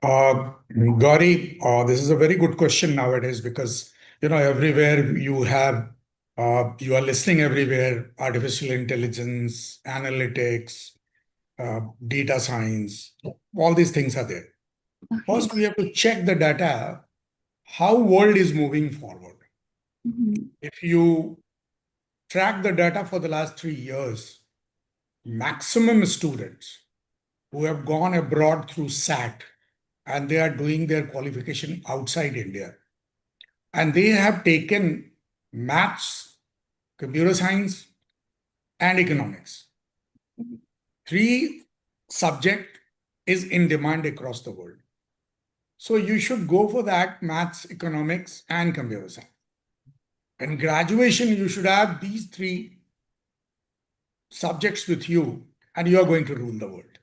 Gauri, this is a very good question nowadays because everywhere you are listening everywhere, artificial intelligence, analytics, data science, all these things are there. Okay. First, we have to check the data, how world is moving forward. Mhm. If you track the data for the last 3 years, maximum students who have gone abroad through SAT and they are doing their qualification outside India. And they have taken maths, computer science, and economics. Three subject is in demand across the world. So you should go for that maths, economics, and computer science. In graduation, you should have these three subjects with you, and you are going to rule the world.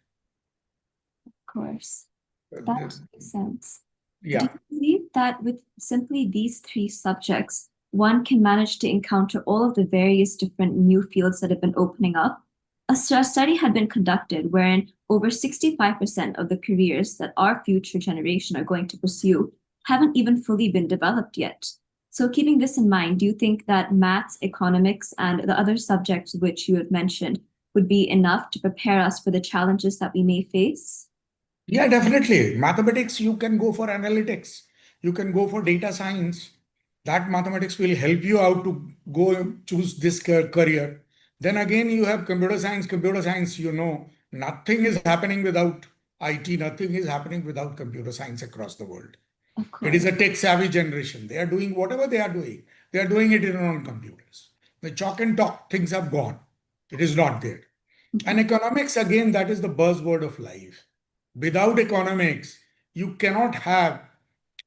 Of course. That makes sense. Do Yeah. you believe that with simply these three subjects, one can manage to encounter all of the various different new fields that have been opening up? A study had been conducted wherein over 65% of the careers that our future generation are going to pursue haven't even fully been developed yet. So, keeping this in mind, do you think that maths, economics, and the other subjects which you have mentioned would be enough to prepare us for the challenges that we may face? Yeah, definitely. Mathematics, you can go for analytics. You can go for data science. That mathematics will help you out to go and choose this career. Then again, you have computer science. Computer science, nothing is happening without IT. Nothing is happening without computer science across the world. Of It is course. a tech-savvy generation. They are doing whatever they are doing. They are doing it in on computers. The chalk and talk things have gone. It is not there. And economics, again, that is the buzzword of life. Without economics, you cannot have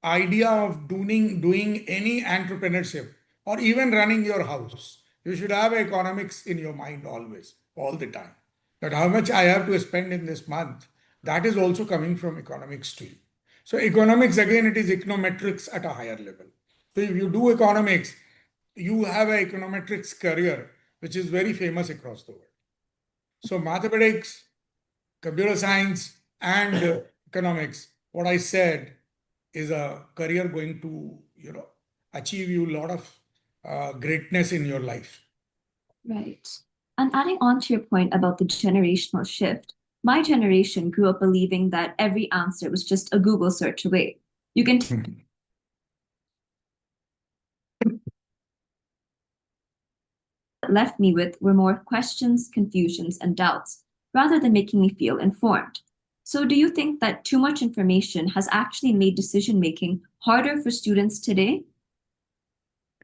idea of doing any entrepreneurship or even running your house. You should have economics in your mind always, all the time. That how much I have to spend in this month, that is also coming from economics too. So economics, again, it is econometrics at a higher level. So if you do economics, you have an econometrics career, which is very famous across the world. So mathematics, computer science, and economics, what I said is a career going to, achieve you a lot of greatness in your life. Right. And adding on to your point about the generational shift, my generation grew up believing that every answer was just a Google search away. You can Mhm. left me with were more questions, confusions, and doubts, rather than making me feel informed. So, do you think that too much information has actually made decision making harder for students today?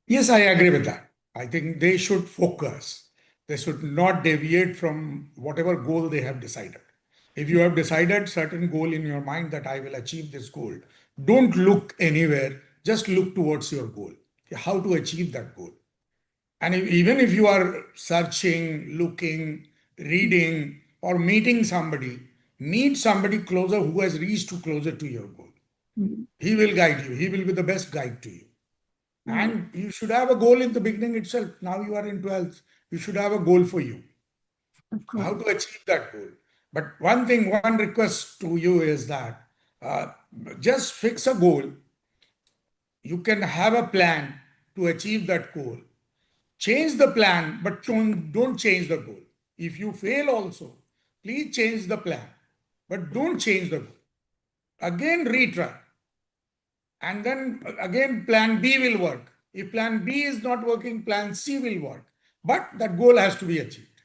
Yes, I agree with that. I think they should focus. They should not deviate from whatever goal they have decided. If you have decided certain goal in your mind that I will achieve this goal, don't look anywhere. Just look towards your goal. How to achieve that goal. And even if you are searching, looking, reading, or meeting somebody, meet somebody closer who has reached closer to your goal. Hmm. He will guide you. He will be the best guide to you. Right, And you should have a goal in the beginning itself. Now you are in 12th. You should have a goal for you. of So how course. to achieve that goal? But one thing, one request to you is that uh, just fix a goal. You can have a plan to achieve that goal. Change the plan, but don't change the goal. If you fail also, please change the plan, but don't change the goal. Again, retry. And then again, plan B will work. If plan B is not working, plan C will work. But that goal has to be achieved.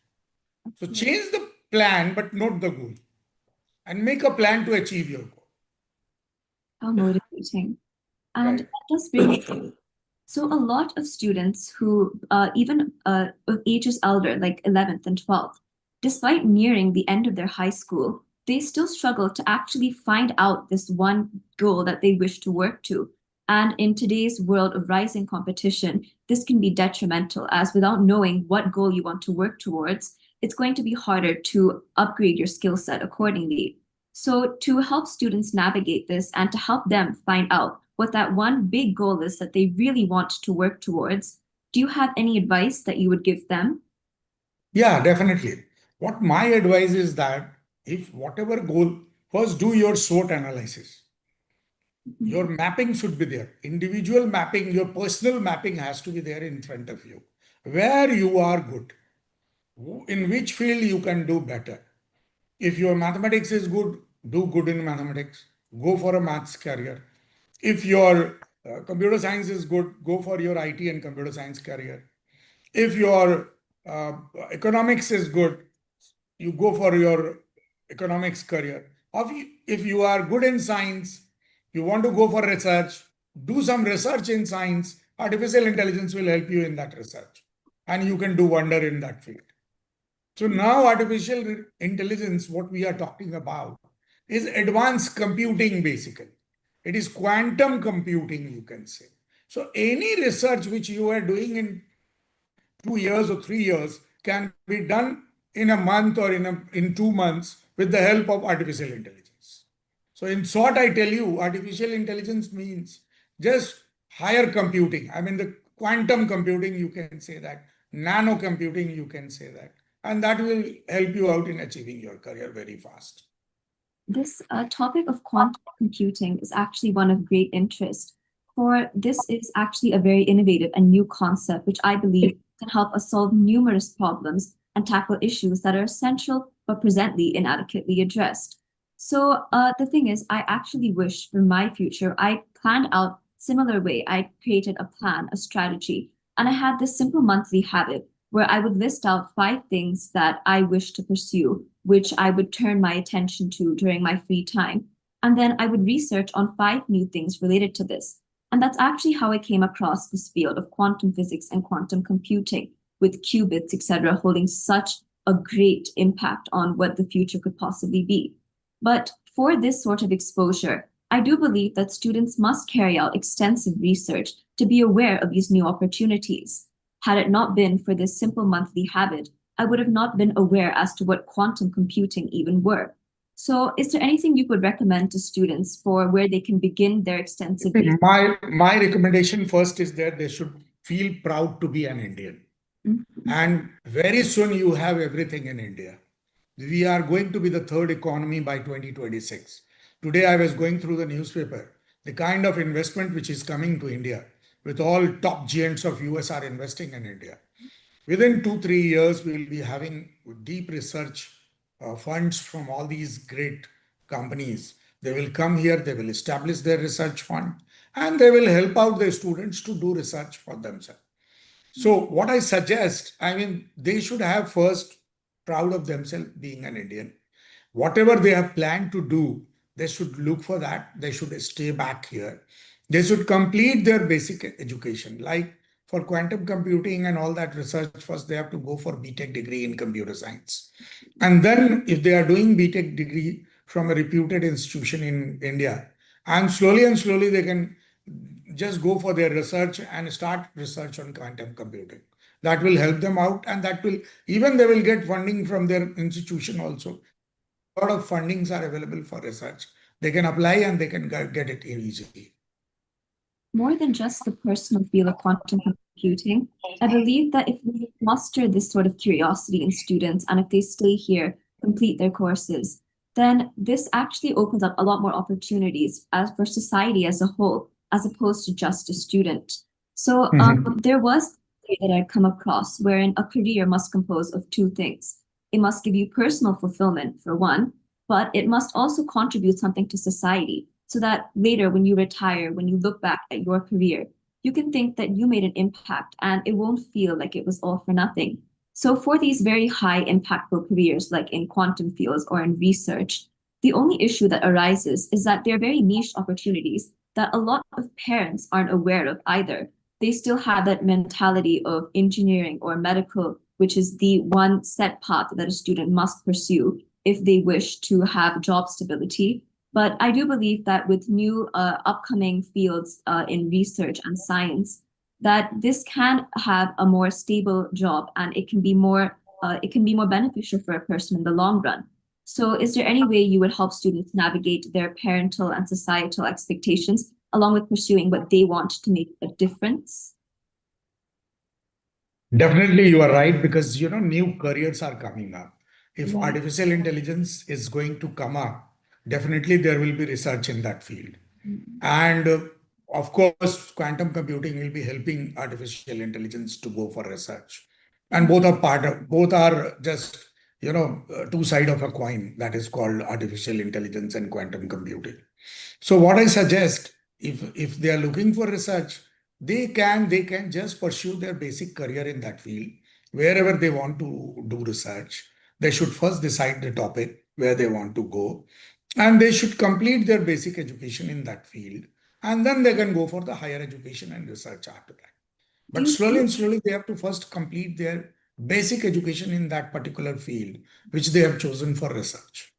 So change the plan, but not the goal. And make a plan to achieve your goal. How motivating. And Right. that does bring me. So a lot of students who even of ages elder, like 11th and 12th, despite nearing the end of their high school, they still struggle to actually find out this one goal that they wish to work to. And in today's world of rising competition, this can be detrimental, as without knowing what goal you want to work towards, it's going to be harder to upgrade your skill set accordingly. So, to help students navigate this and to help them find out what that one big goal is that they really want to work towards, do you have any advice that you would give them? Yeah, definitely. What my advice is that if whatever goal, first do your SWOT analysis. Your mapping should be there. Individual mapping, your personal mapping has to be there in front of you. Where you are good, in which field you can do better. If your mathematics is good, do good in mathematics. Go for a maths career. If your computer science is good, go for your IT and computer science career. If your economics is good, you go for your economics career. If you are good in science, you want to go for research, do some research in science. Artificial intelligence will help you in that research, and you can do wonder in that field. So now artificial intelligence, what we are talking about, is advanced computing basically. It is quantum computing, you can say. So any research which you are doing in 2 years or 3 years can be done in a month or in 2 months with the help of artificial intelligence. So in short, I tell you, artificial intelligence means just higher computing. I mean, the quantum computing, you can say that. Nano computing, you can say that. And that will help you out in achieving your career very fast. This topic of quantum computing is actually one of great interest, for this is actually a very innovative and new concept, which I believe can help us solve numerous problems and tackle issues that are essential but presently inadequately addressed. So the thing is, I actually wish for my future, I planned out similar way. I created a plan, a strategy, and I had this simple monthly habit where I would list out 5 things that I wish to pursue, which I would turn my attention to during my free time. And then I would research on 5 new things related to this. And that's actually how I came across this field of quantum physics and quantum computing, with qubits, etc., holding such a great impact on what the future could possibly be. But for this sort of exposure, I do believe that students must carry out extensive research to be aware of these new opportunities. Had it not been for this simple monthly habit, I would have not been aware as to what quantum computing even were. So, is there anything you could recommend to students for where they can begin their extensive research? My recommendation first is that they should feel proud to be an Indian. And very soon you have everything in India. We are going to be the third economy by 2026. Today I was going through the newspaper, the kind of investment which is coming to India, with all top giants of US are investing in India. Within 2-3 years, we will be having deep research funds from all these great companies. They will come here, they will establish their research fund, and they will help out their students to do research for themselves. So what I suggest, I mean, they should have first proud of themselves being an Indian. Whatever they have planned to do, they should look for that. They should stay back here. They should complete their basic education. Like for quantum computing and all that research, first they have to go for BTech degree in computer science. And then if they are doing BTech degree from a reputed institution in India, and slowly they can just go for their research and start research on quantum computing. That will help them out, and that will even they will get funding from their institution also. A lot of fundings are available for research. They can apply and they can get it easily. More than just the personal field of quantum computing, I believe that if we foster this sort of curiosity in students and if they stay here, complete their courses, then this actually opens up a lot more opportunities as for society as a whole, as opposed to just a student. So there was a theory that I'd come across wherein a career must compose of 2 things. It must give you personal fulfillment, for one, but it must also contribute something to society, so that later when you retire, when you look back at your career, you can think that you made an impact and it won't feel like it was all for nothing. So for these very high impactful careers, like in quantum fields or in research, the only issue that arises is that they're very niche opportunities that a lot of parents aren't aware of either. They still have that mentality of engineering or medical, which is the one set path that a student must pursue if they wish to have job stability. But I do believe that with new upcoming fields in research and science, that this can have a more stable job and it can be more beneficial for a person in the long run. So is there any way you would help students navigate their parental and societal expectations along with pursuing what they want to make a difference? Definitely, you are right, because new careers are coming up. If artificial intelligence is going to come up, definitely there will be research in that field. And of course, quantum computing will be helping artificial intelligence to go for research. And both are just, two sides of a coin that is called artificial intelligence and quantum computing. So what I suggest, if they are looking for research, they can just pursue their basic career in that field. Wherever they want to do research, they should first decide the topic where they want to go, and they should complete their basic education in that field, and then they can go for the higher education and research after that. Do But you slowly think and slowly, they have to first complete their basic education in that particular field, which they have chosen for research.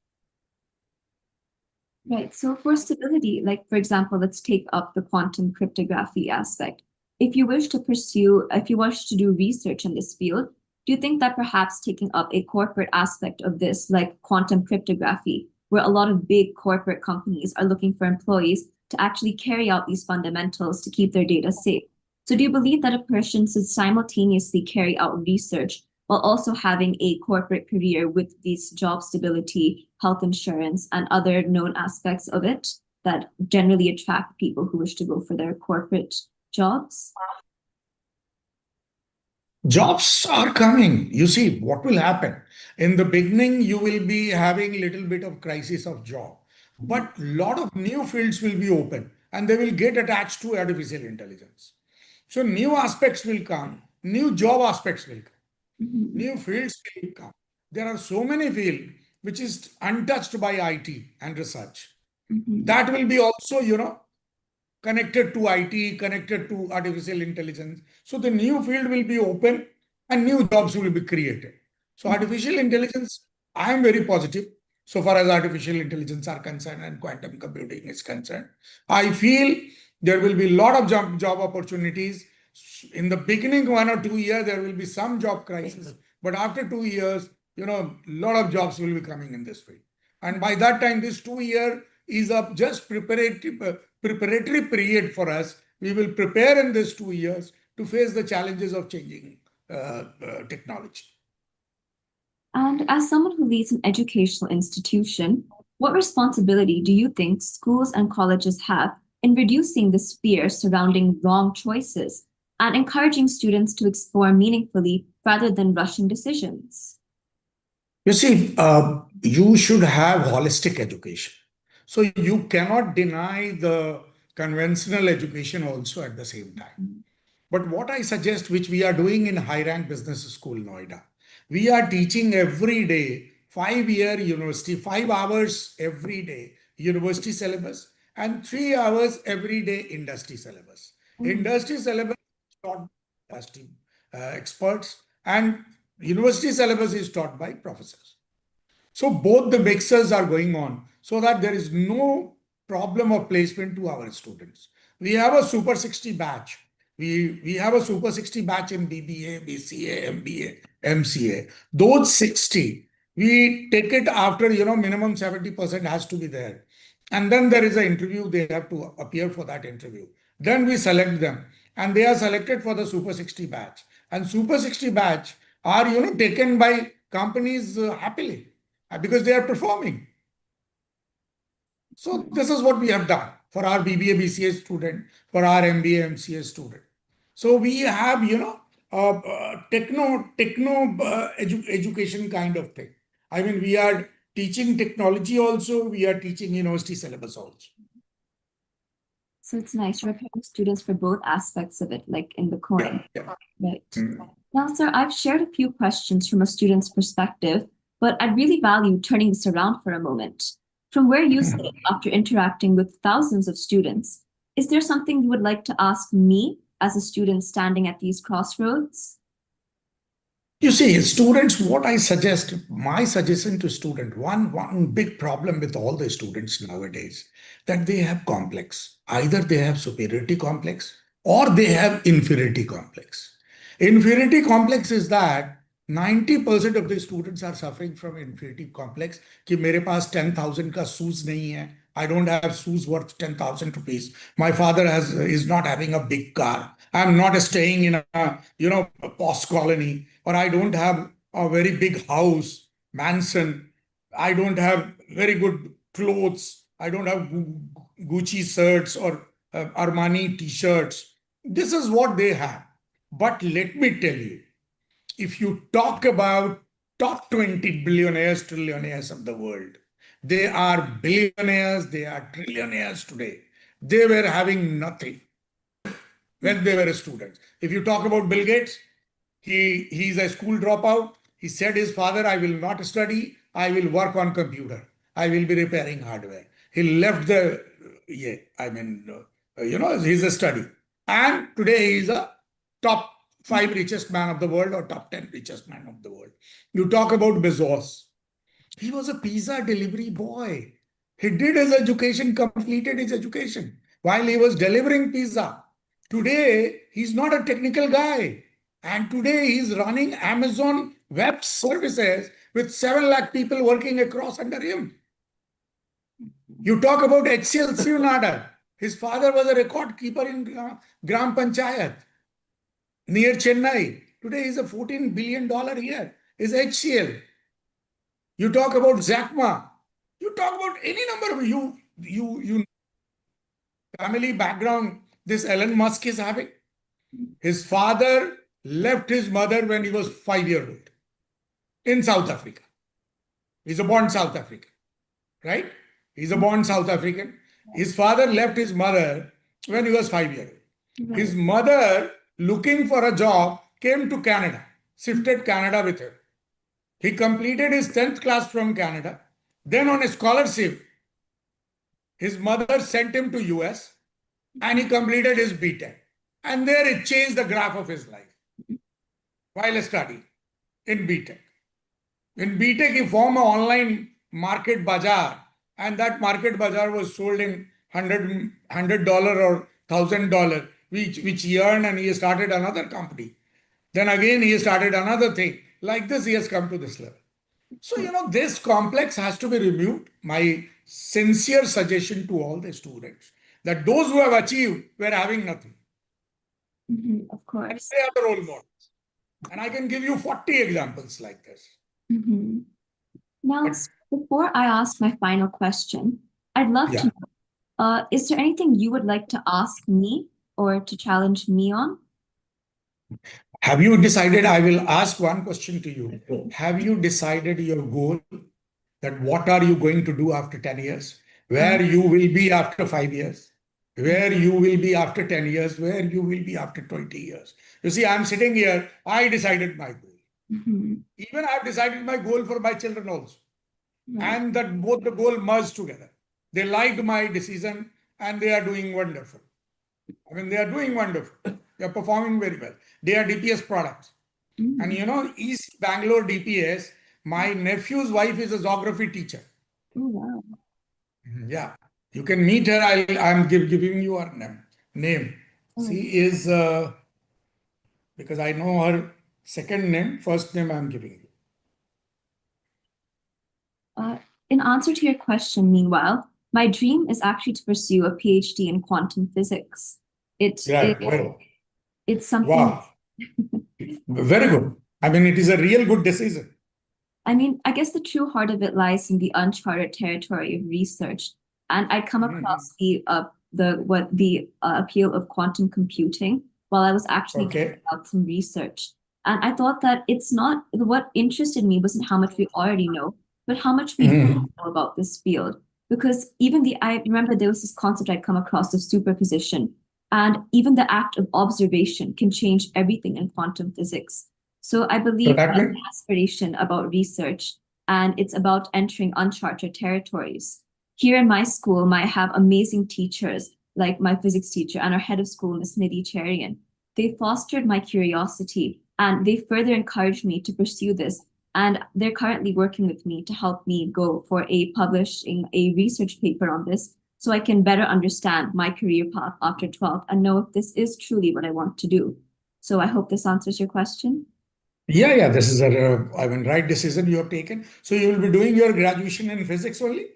Right. So for stability, like for example, let's take up the quantum cryptography aspect. If you wish to do research in this field, do you think that perhaps taking up a corporate aspect of this, like quantum cryptography, where a lot of big corporate companies are looking for employees to actually carry out these fundamentals to keep their data safe? So do you believe that a person should simultaneously carry out research while also having a corporate career with these job stability, health insurance, and other known aspects of it that generally attract people who wish to go for their corporate jobs? Jobs are coming. You see, what will happen? In the beginning, you will be having little bit of crisis of job, but lot of new fields will be open and they will get attached to artificial intelligence. So new aspects will come, new job aspects will come, Mhm, new fields will come. There are so many fields which is untouched by IT and research. mhm, That will be also, connected to IT, connected to artificial intelligence. So the new field will be open and new jobs will be created. So mhm. artificial intelligence, I am very positive so far as artificial intelligence are concerned and quantum computing is concerned. I feel there will be a lot of job opportunities. In the beginning, 1 or 2 years, there will be some job crisis, but after 2 years, a lot of jobs will be coming in this field. And by that time, this 2 year is a just preparatory period for us. We will prepare in these 2 years to face the challenges of changing technology. And as someone who leads an educational institution, what responsibility do you think schools and colleges have in reducing this fear surrounding wrong choices and encouraging students to explore meaningfully rather than rushing decisions? You see, you should have holistic education. So you cannot deny the conventional education also at the same time. But what I suggest, which we are doing in High Rank Business School, Noida, we are teaching every day 5 year university, 5 hours every day university syllabus, and 3 hours every day industry syllabus. Mm, Industry syllabus is taught by industry experts, and university syllabus is taught by professors. So both the mixers are going on so that there is no problem of placement to our students. We have a Super 60 batch. We have a Super 60 batch in BBA, BCA, MBA, MCA. Those 60, we take it after, minimum 70% has to be there. And then there is an interview, they have to appear for that interview. Then we select them and they are selected for the Super 60 batch. And Super 60 batch are, taken by companies happily because they are performing. So this is what we have done for our BBA, BCA student, for our MBA, MCA student. So we have, education kind of thing. I mean, we are teaching technology also, we are teaching university syllabus also. So it's nice. You're preparing students for both aspects of it, like in the coin. Yeah. Right. Mm. Now, sir, I've shared a few questions from a student's perspective, but I'd really value turning this around for a moment. From where you sit after interacting with thousands of students, is there something you would like to ask me as a student standing at these crossroads? You see, students, what I suggest, my suggestion to student, one big problem with all the students nowadays, that they have complex. Either they have superiority complex or they have inferiority complex. Inferiority complex is that 90% of the students are suffering from inferiority complex कि मेरे पास 10,000 का shoes नहीं है. I don't have shoes worth 10,000 rupees. My father is not having a big car. I'm not staying in a posh colony, or I don't have a very big house, mansion. I don't have very good clothes. I don't have Gucci shirts or Armani t-shirts. This is what they have. But let me tell you, if you talk about top 20 billionaires, trillionaires of the world, they are billionaires, they are trillionaires today. They were having nothing when they were students. If you talk about Bill Gates, he's a school dropout. He said his father, I will not study, I will work on computer. I will be repairing hardware. He left the, he's a study. And today he is a top 5 richest man of the world or top 10 richest man of the world. You talk about Bezos. He was a pizza delivery boy. He did his education, completed his education while he was delivering pizza. Today, he's not a technical guy. And today he's running Amazon Web Services with 7 lakh people working across under him. You talk about HCL Sivnada. His father was a record keeper in Gram Panchayat near Chennai. Today he's a $14 billion year. Is HCL. You talk about Jack Ma. You talk about any number of you family background this Elon Musk is having. His father left his mother when he was 5 years old in South Africa. He's a born South African, right? He's a born South African. His father left his mother when he was 5 years old. Right. His mother, looking for a job, came to Canada, shifted Canada with her. He completed his 10th class from Canada. Then on a scholarship, his mother sent him to US and he completed his BTech. And there it changed the graph of his life while studying in BTech. In BTech, he formed an online market bazaar, and that market bazaar was sold in $100 or $1,000, which he earned, and he started another company. Then again, he started another thing. Like this, he has come to this level. So, this complex has to be removed. My sincere suggestion to all the students that those who have achieved were having nothing. Of course. They are the role models. And I can give you 40 examples like this. Now, But- before I ask my final question, I'd love to know, is there anything you would like to ask me or to challenge me on? Have you decided? I will ask one question to you. Have you decided your goal? That what are you going to do after 10 years? Where you will be after 5 years? Where you will be after 10 years? Where you will be after 20 years? You see, I'm sitting here. I decided my goal. Even I've decided my goal for my children also. And that both the goal merged together. They liked my decision and they are doing wonderful. They are doing wonderful. They are performing very well. They are DPS products. And East Bangalore DPS, my nephew's wife is a geography teacher. Oh, wow. Yeah. You can meet her. I'm giving you her name. She is, because I know her second name, first name I'm giving you. In answer to your question, meanwhile, my dream is actually to pursue a PhD in quantum physics. It's something. Wow. Very good. It is a real good decision. I guess the true heart of it lies in the uncharted territory of research. And I come across the appeal of quantum computing while I was actually doing some research. And I thought that it's not what interested me wasn't how much we already know, but how much we don't know about this field. Because I remember there was this concept I'd come across of superposition, and even the act of observation can change everything in quantum physics. So I believe that's an aspiration about research, and it's about entering uncharted territories. Here in my school, I have amazing teachers like my physics teacher and our head of school, Ms. Nidhi Cherian. They fostered my curiosity and they further encouraged me to pursue this. And they're currently working with me to help me go for publishing a research paper on this so I can better understand my career path after 12th and know if this is truly what I want to do. So I hope this answers your question. Yeah, this is a right decision you have taken. So you will be doing your graduation in physics only?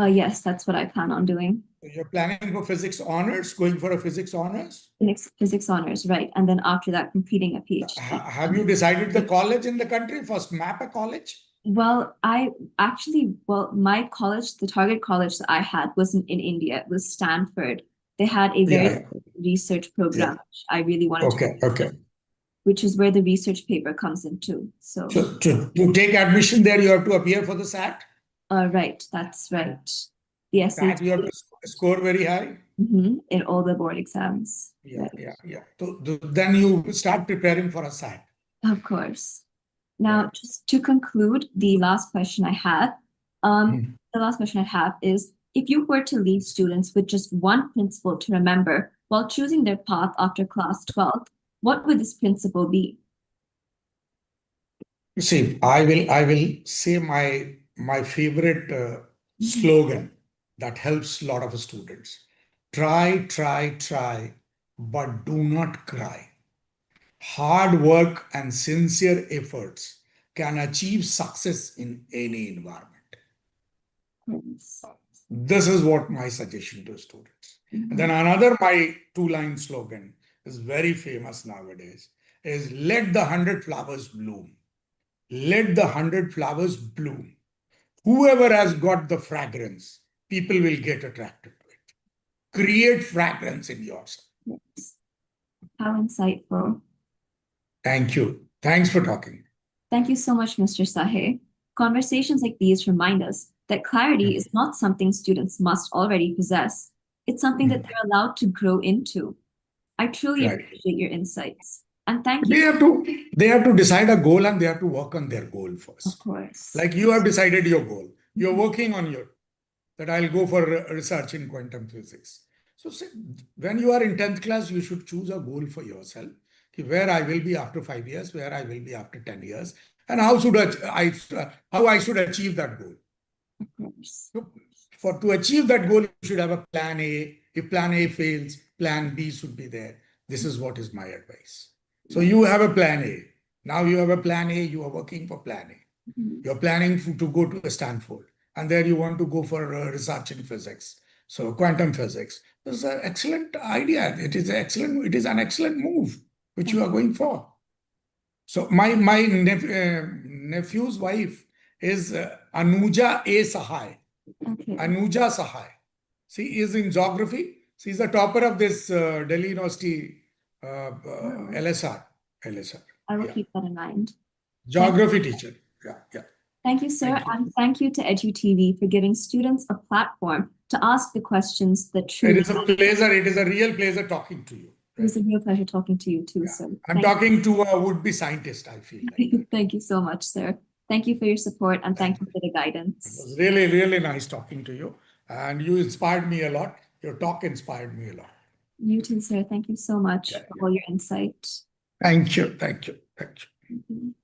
Yes, that's what I plan on doing. You're planning for physics honors, going for a physics honors? Physics honors, right. And then after that, completing a PhD. Have you decided the college in the country? First, map a college? Well, my college, the target college that I had wasn't in India. It was Stanford. They had a very Yeah, research program, yeah. which I really wanted to, Okay. which is where the research paper comes into. So, So to take admission there, you have to appear for the SAT. right, that's right. The SAT, you have to score very high. in all the board exams. Yeah, Right. yeah. So then you start preparing for a SAT. Of course. Now, Right. just to conclude, the last question I have, Hmm. the last question I have is, if you were to leave students with just one principle to remember while choosing their path after class 12, what would this principle be? You see, I will say my favorite slogan that helps a lot of students. Try, but do not cry. Hard work and sincere efforts can achieve success in any environment. Yes. This is what my suggestion to students. And then Mhm. another, my two-line slogan is very famous nowadays, is let the 100 flowers bloom. Let the 100 flowers bloom. Whoever has got the fragrance, people will get attracted to it. Create fragrance in yourself. Yes. How insightful. Thank you. Thanks for talking. Thank you so much, Mr. Sahe. Conversations like these remind us that clarity is not something students must already possess. It's something that they're allowed to grow into. I truly Right. appreciate your insights. And thank They you, have to decide a goal and they have to work on their goal of first. course. Like you have decided your goal. You're working on your that I'll go for research in quantum physics. So when you are in 10th class, you should choose a goal for yourself. Where I will be after 5 years, where I will be after 10 years, and how I should achieve that goal. Of course. So to achieve that goal, you should have a plan A. If plan A fails, plan B should be there. This is what is my advice. So you have a plan A. Now you have a plan A, you are working for plan A. Mhm. You're planning to go to Stanford, and there you want to go for research in physics. So quantum physics. This is an excellent idea. It is excellent. It is an excellent move which you are going for. So my nephew's wife is Anuja A. Sahai. Okay. Anuja Sahai. She is in geography. She's the topper of this Delhi University LSR. I will Yeah. keep that in mind. Geography teacher. Yeah. Thank you, sir, Thank you. and thank you to EduTV for giving students a platform to ask the questions that It truly. is a pleasure. It is a real pleasure talking to you. It was a real pleasure talking to you too, Yeah. sir. I'm talking to a would-be scientist, I feel like that. Thank you so much, sir. Thank you for your support and thank Thank you for the It guidance. was really, really nice talking to you. And you inspired me a lot. Your talk inspired me a lot. You too, sir. Thank you so much Yeah, for all your insight. Thank you. Mhm.